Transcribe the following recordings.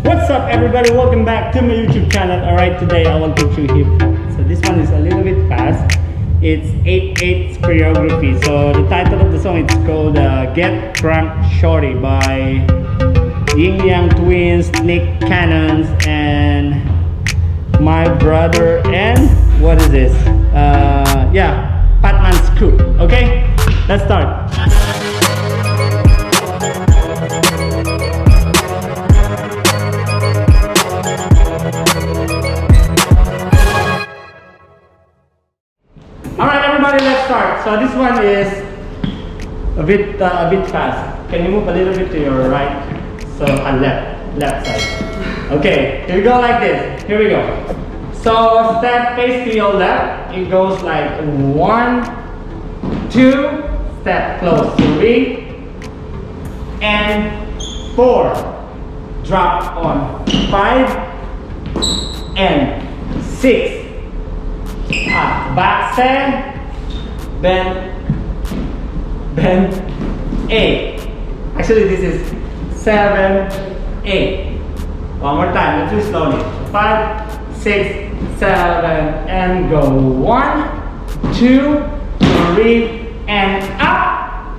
What's up everybody, welcome back to my YouTube channel. Alright, today I will teach you hip-hop. So this one is a little bit fast. It's 8/8 choreography. So the title of the song is called Get Crunk Shorty by Yin Yang Twins, Nick Cannons, and my brother, and what is this? Batman's Crew. Okay, let's start. Alright everybody, let's start. So this one is a bit fast. Can you move a little bit to your right? So left side. Okay, here we go like this. Here we go. So step face to your left. It goes like 1, 2, step close, 3, and 4. Drop on 5 and 6. Back stand, bend, 8. Actually, this is 7, 8. One more time, let's do it slowly. 5, 6, 7, and go. 1, 2, 3, and up.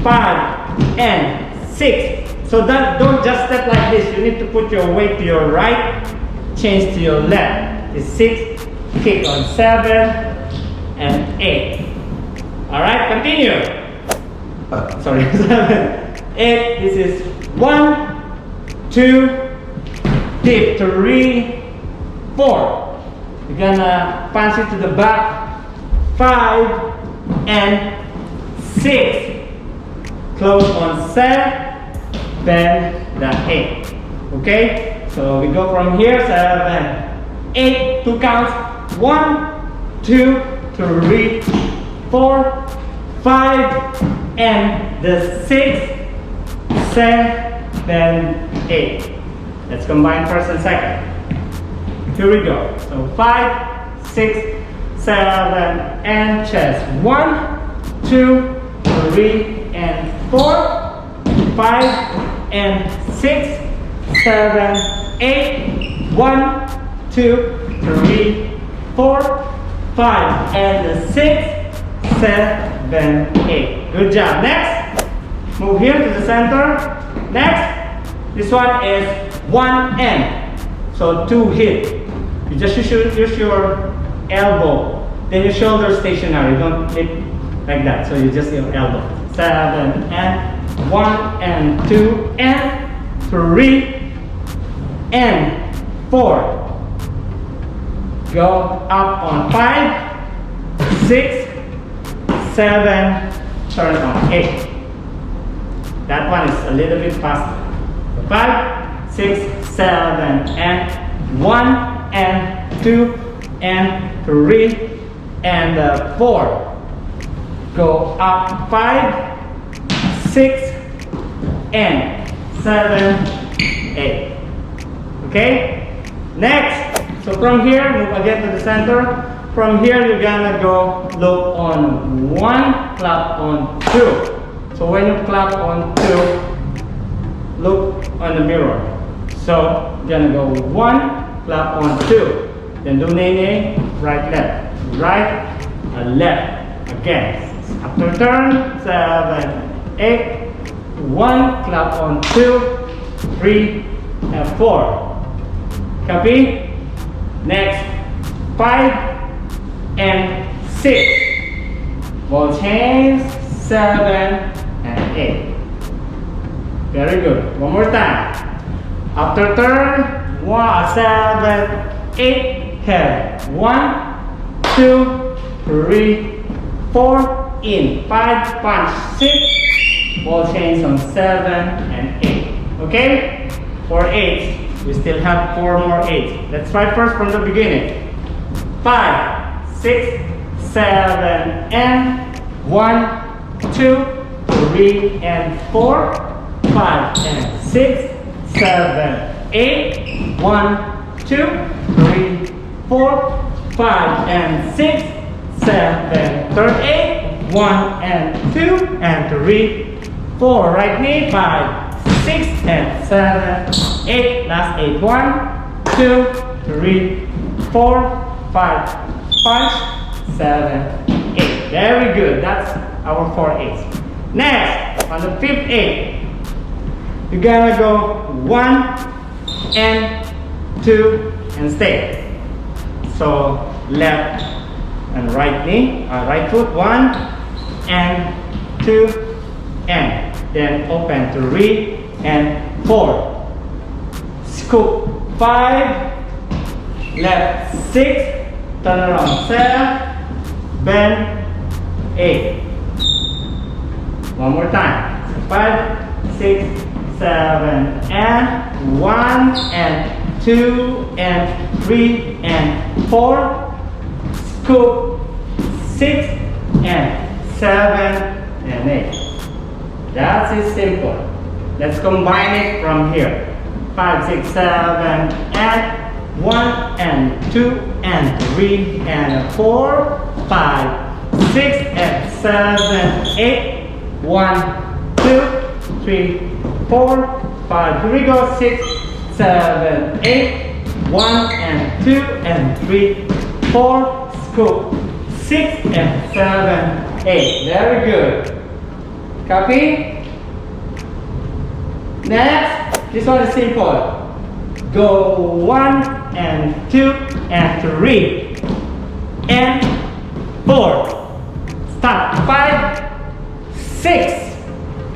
5 and 6. So that don't just step like this. You need to put your weight to your right, change to your left. It's 6. Kick on 7 and 8. Alright, continue. Sorry, 7, 8. This is 1, 2, dip, 3, 4. You're gonna punch it to the back. 5 and 6. Close on 7, bend the 8. Okay, so we go from here. 7, 8, 2 counts. 1, 2, 3, 4, 5, and the 6, 7, 8. Let's combine first and second. Here we go. So 5, 6, 7, and chest. 1, 2, 3, and 4, 5, and 6, 7, 8. 1, 2, 3, 4, 5, and the 6, 7, 8. Good job. Next, move here to the center. Next, this one is 1 end. So 2 hit. You just use your elbow. Then your shoulder stationary. Don't hit like that. So you just your elbow. 7 and 1 and 2 and 3 and 4. Go up on 5, 6, 7, turn on 8. That one is a little bit faster. 5, 6, 7, and 1, and 2, and 3, and 4. Go up 5, 6, and 7, 8. Okay? Next. So from here, move again to the center. From here, you're gonna go look on 1, clap on 2. So when you clap on 2, look on the mirror. So you're gonna go 1, clap on 2. Then do nene, right, and left. Again. After turn, 7, 8. 1, clap on 2, 3, and 4. Copy? Next, 5 and 6. Ball change, 7 and 8. Very good. One more time. After turn, 1, 7, 8. Head. 1, 2, 3, 4. In. 5, punch, 6. Ball change on 7 and 8. Okay? For 8. We still have 4 more 8. Let's try first from the beginning. 5, 6, 7, and 1, 2, 3, and 4, 5, and 6, 7, 8. 1, 2, 3, 4, 5, and 6, 7, turn 8. 1 and 2 and 3, 4. Right knee. 5, 6 and 7, 8. Last 8. 1, 2, 3, 4, 5, 7, 8. Very good. That's our 4 8s. Next, on the 5th 8, you're gonna go 1 and 2 and stay. So left and right knee, right foot, 1 and 2 and then open 3 and 4. Scoop 5, left 6, turn around 7, bend 8. One more time. 5, 6, 7 and 1 and 2 and 3 and 4. Scoop 6 and 7 and 8. That's it, simple. Let's combine it from here. 5, 6, 7 and 1 and 2 and 3 and 4. 5, 6 and 7, 8. 1, 2, 3, 4, 5. Here we go. 6, 7, 8. 1 and 2 and 3, 4. Scoop 6 and 7, 8. Very good. Copy? Next, this one is simple. Go 1 and 2 and 3 and 4. Stop. 5, 6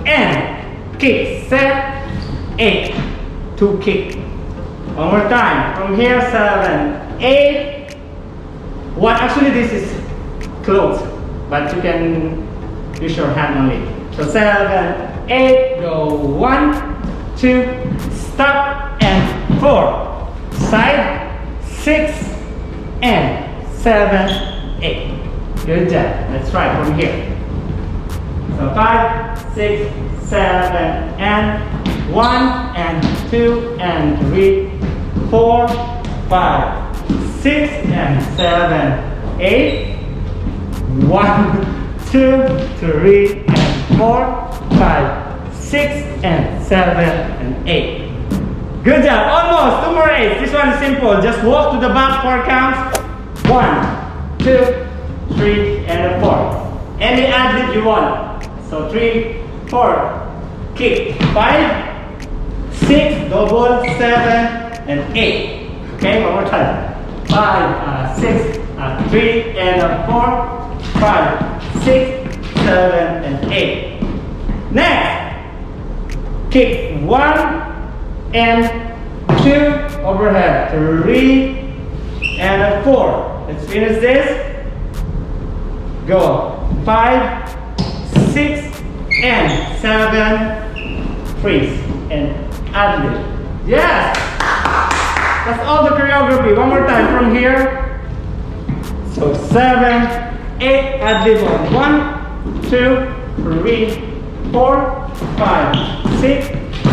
and kick. 7, 8. 2 kick. One more time. From here, 7, 8. What actually this is close, but you can use your hand only. So 7, 8. Go 1, 2. Stop and 4. Side 6 and 7, 8. Good job. Let's try from here. So 5, 6, 7 and 1 and 2 and 3, 4, 5, 6 and 7, 8. 1, 2, 3 and 4, 5, 6 and 7 and 8. Good job. Almost. 2 more 8s. This one is simple. Just walk to the back 4 counts. 1, 2, 3 and 4. Any ad-lib you want. So 3, 4. Kick. 5, 6, double, 7 and 8. Okay, one more time. 5, 6, 3 and 4. 5, 6, 7 and 8. Next, kick 1 and 2 overhead. 3 and 4. Let's finish this. Go 5, 6 and 7. Freeze and ad-lib. Yes! That's all the choreography. One more time from here. So 7, 8, ad-lib on 1, 2, 3, 4, 5, 6,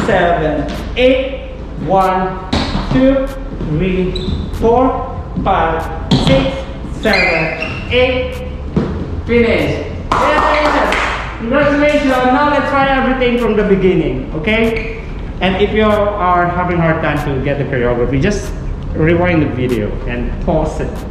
7, 8. 1, 2, 3, 4, 5, 6, 7, 8. Finish. Yes! Congratulations. Now let's try everything from the beginning. Okay? And if you are having a hard time to get the choreography, just rewind the video and pause it.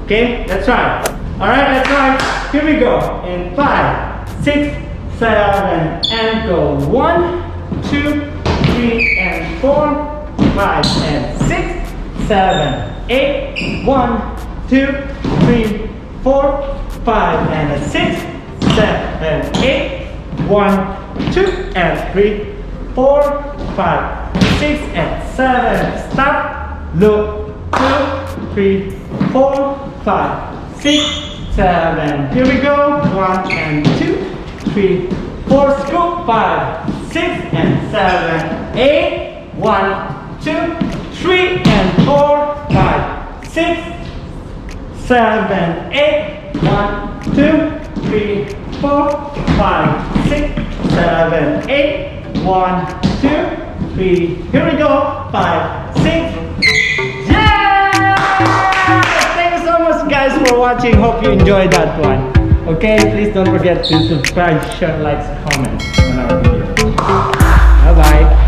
Okay? Let's try. Alright, let's try. Here we go. In 5, 6, 7, and go. 1, 2, 3, and 4, 5, and 6, 7, 8. 1, 2, 3, 4, 5, and 6, 7, 8. 1, 2, and 3, 4, 5, 6, and 7. Stop. Look. 2, 3, 4, 5, 6, 7. Here we go. 1 and 2, 3, 4. Scoop. 5, 6, and 7, 8. 1, 2, 3, and 4, 5, 6, 7, 8. 1, 2, 3, 4, 5, 6, 7, 8. 1, 2, 3. Here we go. 5, 6. Yeah! Thank you so much, guys, for watching. Hope you enjoyed that one. Okay, please don't forget to subscribe, share, likes, comment on our video. Bye-bye.